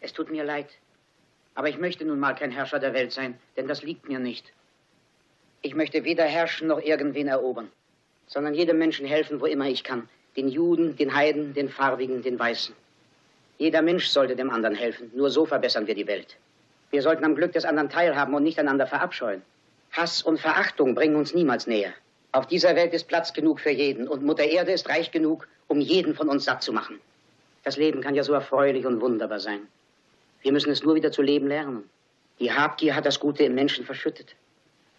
Es tut mir leid, aber ich möchte nun mal kein Herrscher der Welt sein, denn das liegt mir nicht. Ich möchte weder herrschen noch irgendwen erobern, sondern jedem Menschen helfen, wo immer ich kann. Den Juden, den Heiden, den Farbigen, den Weißen. Jeder Mensch sollte dem anderen helfen. Nur so verbessern wir die Welt. Wir sollten am Glück des anderen teilhaben und nicht einander verabscheuen. Hass und Verachtung bringen uns niemals näher. Auf dieser Welt ist Platz genug für jeden und Mutter Erde ist reich genug, um jeden von uns satt zu machen. Das Leben kann ja so erfreulich und wunderbar sein. Wir müssen es nur wieder zu leben lernen. Die Habgier hat das Gute im Menschen verschüttet.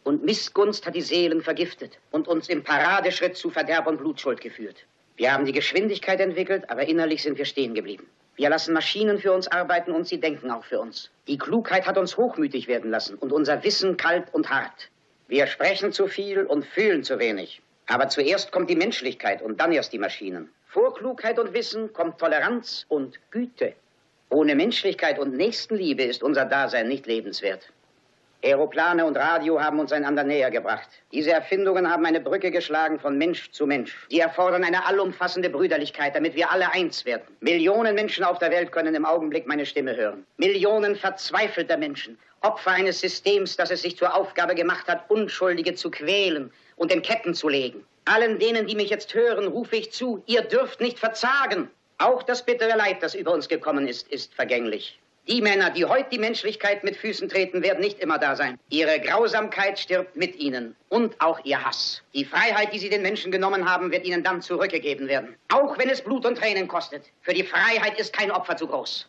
Und Missgunst hat die Seelen vergiftet und uns im Paradeschritt zu Verderb und Blutschuld geführt. Wir haben die Geschwindigkeit entwickelt, aber innerlich sind wir stehen geblieben. Wir lassen Maschinen für uns arbeiten und sie denken auch für uns. Die Klugheit hat uns hochmütig werden lassen und unser Wissen kalt und hart. Wir sprechen zu viel und fühlen zu wenig. Aber zuerst kommt die Menschlichkeit und dann erst die Maschinen. Vor Klugheit und Wissen kommt Toleranz und Güte. Ohne Menschlichkeit und Nächstenliebe ist unser Dasein nicht lebenswert. Aeroplane und Radio haben uns einander näher gebracht. Diese Erfindungen haben eine Brücke geschlagen von Mensch zu Mensch. Die erfordern eine allumfassende Brüderlichkeit, damit wir alle eins werden. Millionen Menschen auf der Welt können im Augenblick meine Stimme hören. Millionen verzweifelter Menschen, Opfer eines Systems, das es sich zur Aufgabe gemacht hat, Unschuldige zu quälen und in Ketten zu legen. Allen denen, die mich jetzt hören, rufe ich zu, ihr dürft nicht verzagen. Auch das bittere Leid, das über uns gekommen ist vergänglich. Die Männer, die heute die Menschlichkeit mit Füßen treten, werden nicht immer da sein. Ihre Grausamkeit stirbt mit ihnen und auch ihr Hass. Die Freiheit, die sie den Menschen genommen haben, wird ihnen dann zurückgegeben werden. Auch wenn es Blut und Tränen kostet. Für die Freiheit ist kein Opfer zu groß.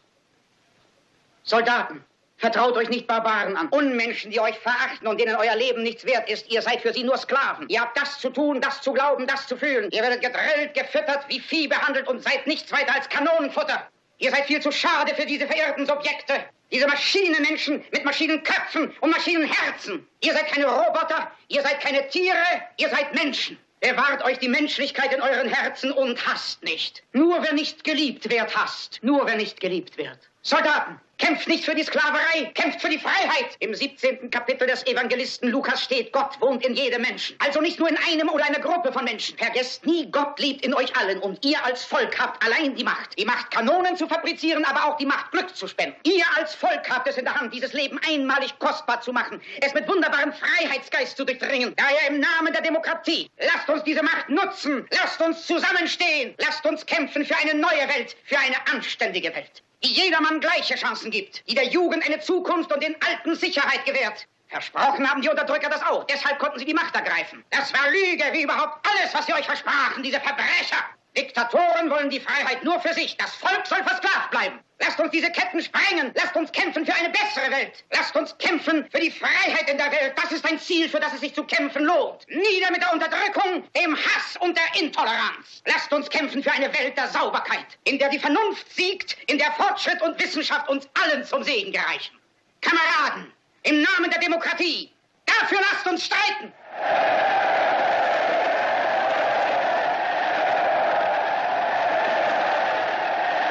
Soldaten, vertraut euch nicht Barbaren an. Unmenschen, die euch verachten und denen euer Leben nichts wert ist. Ihr seid für sie nur Sklaven. Ihr habt das zu tun, das zu glauben, das zu fühlen. Ihr werdet gedrillt, gefüttert, wie Vieh behandelt und seid nichts weiter als Kanonenfutter. Ihr seid viel zu schade für diese verirrten Subjekte. Diese Maschinenmenschen mit Maschinenköpfen und Maschinenherzen. Ihr seid keine Roboter, ihr seid keine Tiere, ihr seid Menschen. Bewahrt euch die Menschlichkeit in euren Herzen und hasst nicht. Nur wer nicht geliebt wird, hasst. Nur wer nicht geliebt wird. Soldaten, kämpft nicht für die Sklaverei, kämpft für die Freiheit. Im 17. Kapitel des Evangelisten Lukas steht, Gott wohnt in jedem Menschen. Also nicht nur in einem oder einer Gruppe von Menschen. Vergesst nie, Gott lebt in euch allen und ihr als Volk habt allein die Macht. Die Macht, Kanonen zu fabrizieren, aber auch die Macht, Glück zu spenden. Ihr als Volk habt es in der Hand, dieses Leben einmalig kostbar zu machen, es mit wunderbarem Freiheitsgeist zu durchdringen. Daher im Namen der Demokratie, lasst uns diese Macht nutzen, lasst uns zusammenstehen, lasst uns kämpfen für eine neue Welt, für eine anständige Welt, die jedermann gleiche Chancen gibt, die der Jugend eine Zukunft und den Alten Sicherheit gewährt. Versprochen haben die Unterdrücker das auch, deshalb konnten sie die Macht ergreifen. Das war Lüge, wie überhaupt alles, was sie euch versprachen, diese Verbrecher. Diktatoren wollen die Freiheit nur für sich, das Volk soll versklavt bleiben. Lasst uns diese Ketten sprengen, lasst uns kämpfen für eine bessere Welt. Lasst uns kämpfen für die Freiheit in der Welt, das ist ein Ziel, für das es sich zu kämpfen lohnt. Nieder mit der Unterdrückung, dem Hass und der Intoleranz. Lasst uns kämpfen für eine Welt der Sauberkeit, in der die Vernunft siegt, in der Fortschritt und Wissenschaft uns allen zum Segen gereichen. Kameraden, im Namen der Demokratie, dafür lasst uns streiten.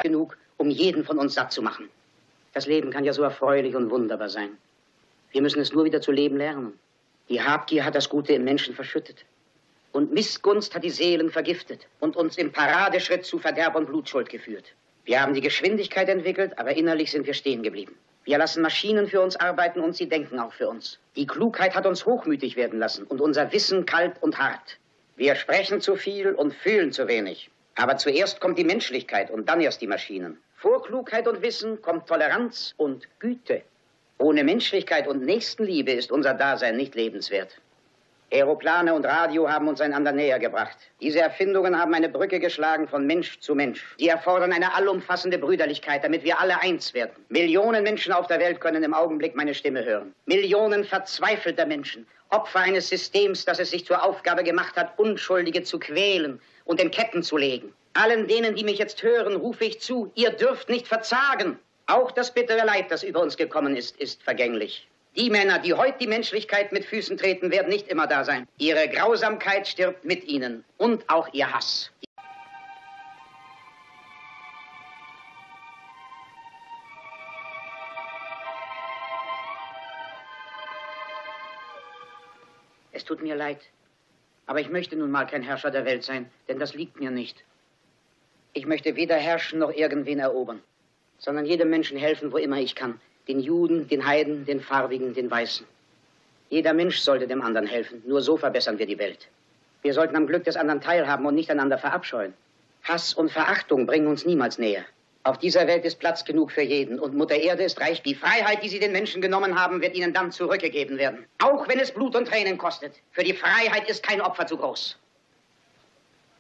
Genug, um jeden von uns satt zu machen. Das Leben kann ja so erfreulich und wunderbar sein. Wir müssen es nur wieder zu leben lernen. Die Habgier hat das Gute im Menschen verschüttet. Und Missgunst hat die Seelen vergiftet und uns im Paradeschritt zu Verderb und Blutschuld geführt. Wir haben die Geschwindigkeit entwickelt, aber innerlich sind wir stehen geblieben. Wir lassen Maschinen für uns arbeiten und sie denken auch für uns. Die Klugheit hat uns hochmütig werden lassen und unser Wissen kalt und hart. Wir sprechen zu viel und fühlen zu wenig. Aber zuerst kommt die Menschlichkeit und dann erst die Maschinen. Vor Klugheit und Wissen kommt Toleranz und Güte. Ohne Menschlichkeit und Nächstenliebe ist unser Dasein nicht lebenswert. Aeroplane und Radio haben uns einander näher gebracht. Diese Erfindungen haben eine Brücke geschlagen von Mensch zu Mensch. Die erfordern eine allumfassende Brüderlichkeit, damit wir alle eins werden. Millionen Menschen auf der Welt können im Augenblick meine Stimme hören. Millionen verzweifelter Menschen, Opfer eines Systems, das es sich zur Aufgabe gemacht hat, Unschuldige zu quälen und in Ketten zu legen. Allen denen, die mich jetzt hören, rufe ich zu, ihr dürft nicht verzagen. Auch das bittere Leid, das über uns gekommen ist vergänglich. Die Männer, die heute die Menschlichkeit mit Füßen treten, werden nicht immer da sein. Ihre Grausamkeit stirbt mit ihnen und auch ihr Hass. Es tut mir leid, aber ich möchte nun mal kein Herrscher der Welt sein, denn das liegt mir nicht. Ich möchte weder herrschen noch irgendwen erobern, sondern jedem Menschen helfen, wo immer ich kann. Den Juden, den Heiden, den Farbigen, den Weißen. Jeder Mensch sollte dem anderen helfen. Nur so verbessern wir die Welt. Wir sollten am Glück des anderen teilhaben und nicht einander verabscheuen. Hass und Verachtung bringen uns niemals näher. Auf dieser Welt ist Platz genug für jeden und Mutter Erde ist reich. Die Freiheit, die sie den Menschen genommen haben, wird ihnen dann zurückgegeben werden. Auch wenn es Blut und Tränen kostet. Für die Freiheit ist kein Opfer zu groß.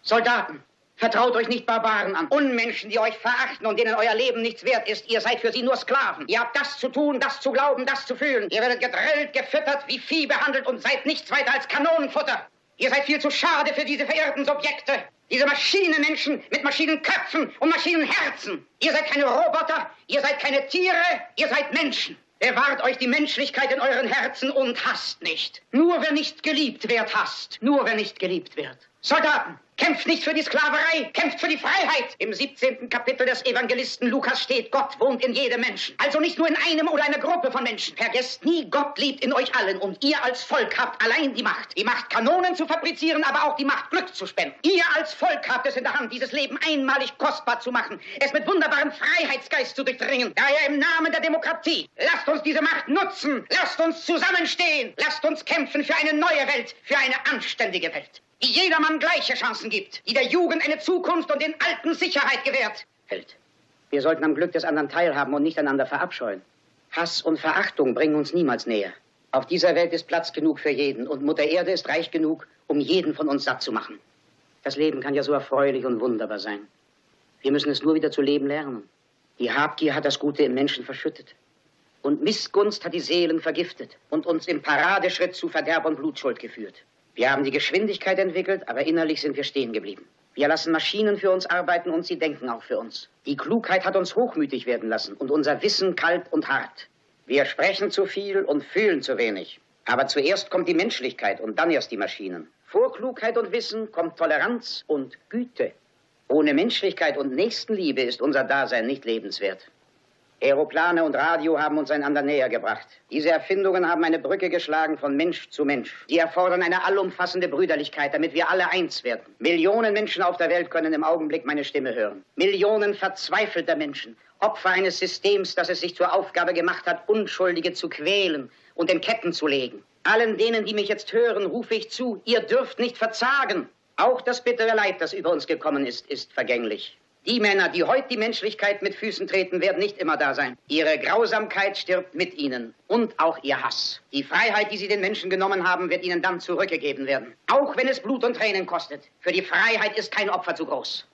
Soldaten, vertraut euch nicht Barbaren an. Unmenschen, die euch verachten und denen euer Leben nichts wert ist. Ihr seid für sie nur Sklaven. Ihr habt das zu tun, das zu glauben, das zu fühlen. Ihr werdet gedrillt, gefüttert, wie Vieh behandelt und seid nichts weiter als Kanonenfutter. Ihr seid viel zu schade für diese verirrten Subjekte. Diese Maschinenmenschen mit Maschinenköpfen und Maschinenherzen. Ihr seid keine Roboter, ihr seid keine Tiere, ihr seid Menschen. Bewahrt euch die Menschlichkeit in euren Herzen und hasst nicht. Nur wer nicht geliebt wird, hasst. Nur wer nicht geliebt wird. Soldaten, kämpft nicht für die Sklaverei, kämpft für die Freiheit. Im 17. Kapitel des Evangelisten Lukas steht, Gott wohnt in jedem Menschen. Also nicht nur in einem oder einer Gruppe von Menschen. Vergesst nie, Gott lebt in euch allen und ihr als Volk habt allein die Macht. Die Macht, Kanonen zu fabrizieren, aber auch die Macht, Glück zu spenden. Ihr als Volk habt es in der Hand, dieses Leben einmalig kostbar zu machen, es mit wunderbarem Freiheitsgeist zu durchdringen. Daher im Namen der Demokratie, lasst uns diese Macht nutzen, lasst uns zusammenstehen, lasst uns kämpfen für eine neue Welt, für eine anständige Welt, die jedermann gleiche Chancen gibt, die der Jugend eine Zukunft und den Alten Sicherheit gewährt. Welt. Wir sollten am Glück des anderen teilhaben und nicht einander verabscheuen. Hass und Verachtung bringen uns niemals näher. Auf dieser Welt ist Platz genug für jeden und Mutter Erde ist reich genug, um jeden von uns satt zu machen. Das Leben kann ja so erfreulich und wunderbar sein. Wir müssen es nur wieder zu leben lernen. Die Habgier hat das Gute im Menschen verschüttet. Und Missgunst hat die Seelen vergiftet und uns im Paradeschritt zu Verderb und Blutschuld geführt. Wir haben die Geschwindigkeit entwickelt, aber innerlich sind wir stehen geblieben. Wir lassen Maschinen für uns arbeiten und sie denken auch für uns. Die Klugheit hat uns hochmütig werden lassen und unser Wissen kalt und hart. Wir sprechen zu viel und fühlen zu wenig. Aber zuerst kommt die Menschlichkeit und dann erst die Maschinen. Vor Klugheit und Wissen kommt Toleranz und Güte. Ohne Menschlichkeit und Nächstenliebe ist unser Dasein nicht lebenswert. Aeroplane und Radio haben uns einander näher gebracht. Diese Erfindungen haben eine Brücke geschlagen von Mensch zu Mensch. Sie erfordern eine allumfassende Brüderlichkeit, damit wir alle eins werden. Millionen Menschen auf der Welt können im Augenblick meine Stimme hören. Millionen verzweifelter Menschen, Opfer eines Systems, das es sich zur Aufgabe gemacht hat, Unschuldige zu quälen und in Ketten zu legen. Allen denen, die mich jetzt hören, rufe ich zu, ihr dürft nicht verzagen. Auch das bittere Leid, das über uns gekommen ist vergänglich. Die Männer, die heute die Menschlichkeit mit Füßen treten, werden nicht immer da sein. Ihre Grausamkeit stirbt mit ihnen und auch ihr Hass. Die Freiheit, die sie den Menschen genommen haben, wird ihnen dann zurückgegeben werden. Auch wenn es Blut und Tränen kostet. Für die Freiheit ist kein Opfer zu groß.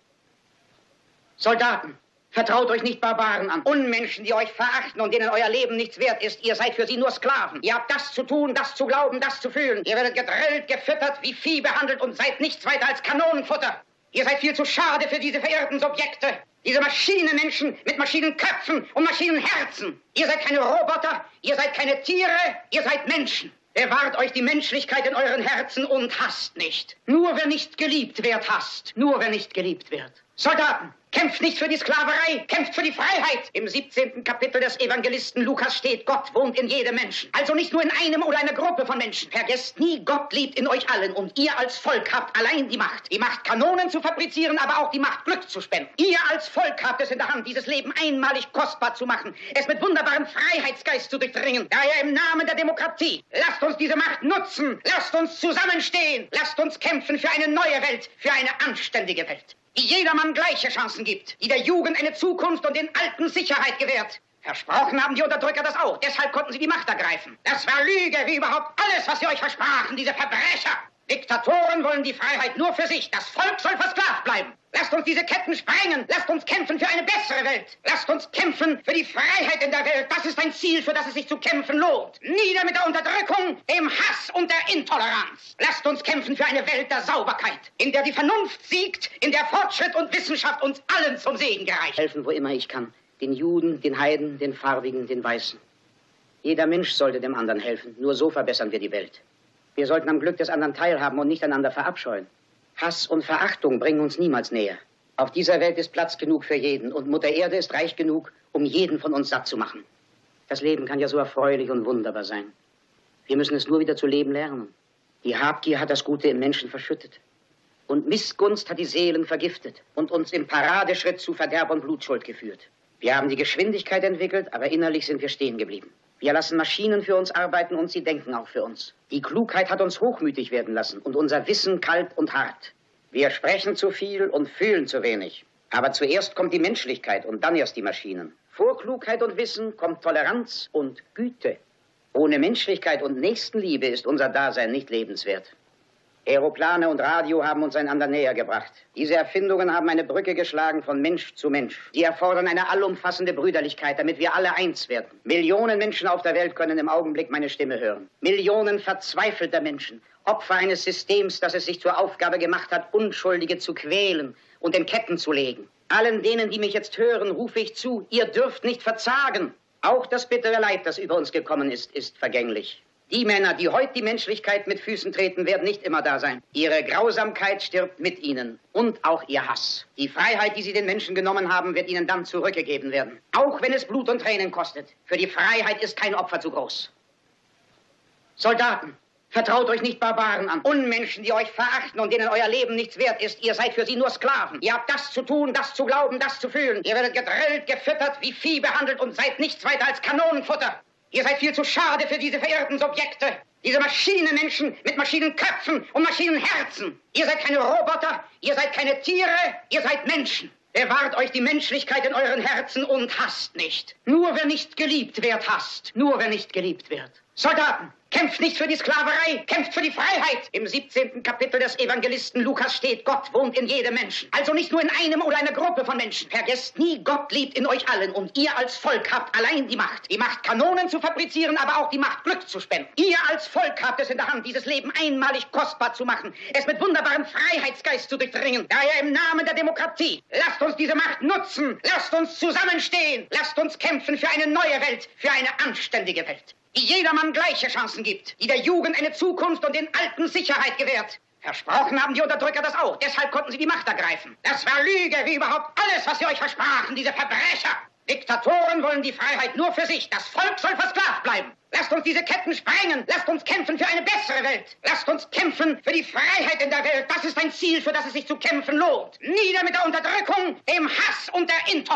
Soldaten, vertraut euch nicht Barbaren an. Unmenschen, die euch verachten und denen euer Leben nichts wert ist. Ihr seid für sie nur Sklaven. Ihr habt das zu tun, das zu glauben, das zu fühlen. Ihr werdet gedrillt, gefüttert, wie Vieh behandelt und seid nichts weiter als Kanonenfutter. Ihr seid viel zu schade für diese verirrten Subjekte. Diese Maschinenmenschen mit Maschinenköpfen und Maschinenherzen. Ihr seid keine Roboter, ihr seid keine Tiere, ihr seid Menschen. Bewahrt euch die Menschlichkeit in euren Herzen und hasst nicht. Nur wer nicht geliebt wird, hasst. Nur wer nicht geliebt wird. Soldaten, kämpft nicht für die Sklaverei, kämpft für die Freiheit. Im 17. Kapitel des Evangelisten Lukas steht, Gott wohnt in jedem Menschen. Also nicht nur in einem oder einer Gruppe von Menschen. Vergesst nie, Gott lebt in euch allen und ihr als Volk habt allein die Macht. Die Macht, Kanonen zu fabrizieren, aber auch die Macht, Glück zu spenden. Ihr als Volk habt es in der Hand, dieses Leben einmalig kostbar zu machen, es mit wunderbarem Freiheitsgeist zu durchdringen. Daher im Namen der Demokratie, lasst uns diese Macht nutzen, lasst uns zusammenstehen, lasst uns kämpfen für eine neue Welt, für eine anständige Welt, die jedermann gleiche Chancen gibt, die der Jugend eine Zukunft und den Alten Sicherheit gewährt. Versprochen haben die Unterdrücker das auch, deshalb konnten sie die Macht ergreifen. Das war Lüge, wie überhaupt alles, was sie euch versprachen, diese Verbrecher. Diktatoren wollen die Freiheit nur für sich, das Volk soll versklavt bleiben. Lasst uns diese Ketten sprengen, lasst uns kämpfen für eine bessere Welt. Lasst uns kämpfen für die Freiheit in der Welt, das ist ein Ziel, für das es sich zu kämpfen lohnt. Nieder mit der Unterdrückung, dem Hass und der Intoleranz. Lasst uns kämpfen für eine Welt der Sauberkeit, in der die Vernunft siegt, in der Fortschritt und Wissenschaft uns allen zum Segen gereicht. Helfen, wo immer ich kann, den Juden, den Heiden, den Farbigen, den Weißen. Jeder Mensch sollte dem anderen helfen, nur so verbessern wir die Welt. Wir sollten am Glück des anderen teilhaben und nicht einander verabscheuen. Hass und Verachtung bringen uns niemals näher. Auf dieser Welt ist Platz genug für jeden und Mutter Erde ist reich genug, um jeden von uns satt zu machen. Das Leben kann ja so erfreulich und wunderbar sein. Wir müssen es nur wieder zu leben lernen. Die Habgier hat das Gute im Menschen verschüttet. Und Missgunst hat die Seelen vergiftet und uns im Paradeschritt zu Verderb und Blutschuld geführt. Wir haben die Geschwindigkeit entwickelt, aber innerlich sind wir stehen geblieben. Wir lassen Maschinen für uns arbeiten und sie denken auch für uns. Die Klugheit hat uns hochmütig werden lassen und unser Wissen kalt und hart. Wir sprechen zu viel und fühlen zu wenig. Aber zuerst kommt die Menschlichkeit und dann erst die Maschinen. Vor Klugheit und Wissen kommt Toleranz und Güte. Ohne Menschlichkeit und Nächstenliebe ist unser Dasein nicht lebenswert. Aeroplane und Radio haben uns einander näher gebracht. Diese Erfindungen haben eine Brücke geschlagen von Mensch zu Mensch. Sie erfordern eine allumfassende Brüderlichkeit, damit wir alle eins werden. Millionen Menschen auf der Welt können im Augenblick meine Stimme hören. Millionen verzweifelter Menschen, Opfer eines Systems, das es sich zur Aufgabe gemacht hat, Unschuldige zu quälen und in Ketten zu legen. Allen denen, die mich jetzt hören, rufe ich zu, ihr dürft nicht verzagen. Auch das bittere Leid, das über uns gekommen ist, ist vergänglich. Die Männer, die heute die Menschlichkeit mit Füßen treten, werden nicht immer da sein. Ihre Grausamkeit stirbt mit ihnen und auch ihr Hass. Die Freiheit, die sie den Menschen genommen haben, wird ihnen dann zurückgegeben werden. Auch wenn es Blut und Tränen kostet. Für die Freiheit ist kein Opfer zu groß. Soldaten, vertraut euch nicht Barbaren an. Unmenschen, die euch verachten und denen euer Leben nichts wert ist. Ihr seid für sie nur Sklaven. Ihr habt das zu tun, das zu glauben, das zu fühlen. Ihr werdet gedrillt, gefüttert, wie Vieh behandelt und seid nichts weiter als Kanonenfutter. Ihr seid viel zu schade für diese verirrten Subjekte. Diese Maschinenmenschen mit Maschinenköpfen und Maschinenherzen. Ihr seid keine Roboter, ihr seid keine Tiere, ihr seid Menschen. Bewahrt euch die Menschlichkeit in euren Herzen und hasst nicht. Nur wer nicht geliebt wird, hasst. Nur wer nicht geliebt wird. Soldaten, kämpft nicht für die Sklaverei, kämpft für die Freiheit. Im 17. Kapitel des Evangelisten Lukas steht, Gott wohnt in jedem Menschen. Also nicht nur in einem oder einer Gruppe von Menschen. Vergesst nie, Gott lebt in euch allen und ihr als Volk habt allein die Macht. Die Macht, Kanonen zu fabrizieren, aber auch die Macht, Glück zu spenden. Ihr als Volk habt es in der Hand, dieses Leben einmalig kostbar zu machen, es mit wunderbarem Freiheitsgeist zu durchdringen. Daher im Namen der Demokratie, lasst uns diese Macht nutzen, lasst uns zusammenstehen, lasst uns kämpfen für eine neue Welt, für eine anständige Welt, die jedermann gleiche Chancen gibt, die der Jugend eine Zukunft und den Alten Sicherheit gewährt. Versprochen haben die Unterdrücker das auch, deshalb konnten sie die Macht ergreifen. Das war Lüge, wie überhaupt alles, was sie euch versprachen, diese Verbrecher. Diktatoren wollen die Freiheit nur für sich, das Volk soll versklavt bleiben. Lasst uns diese Ketten sprengen, lasst uns kämpfen für eine bessere Welt. Lasst uns kämpfen für die Freiheit in der Welt, das ist ein Ziel, für das es sich zu kämpfen lohnt. Nieder mit der Unterdrückung, dem Hass und der Intoleranz.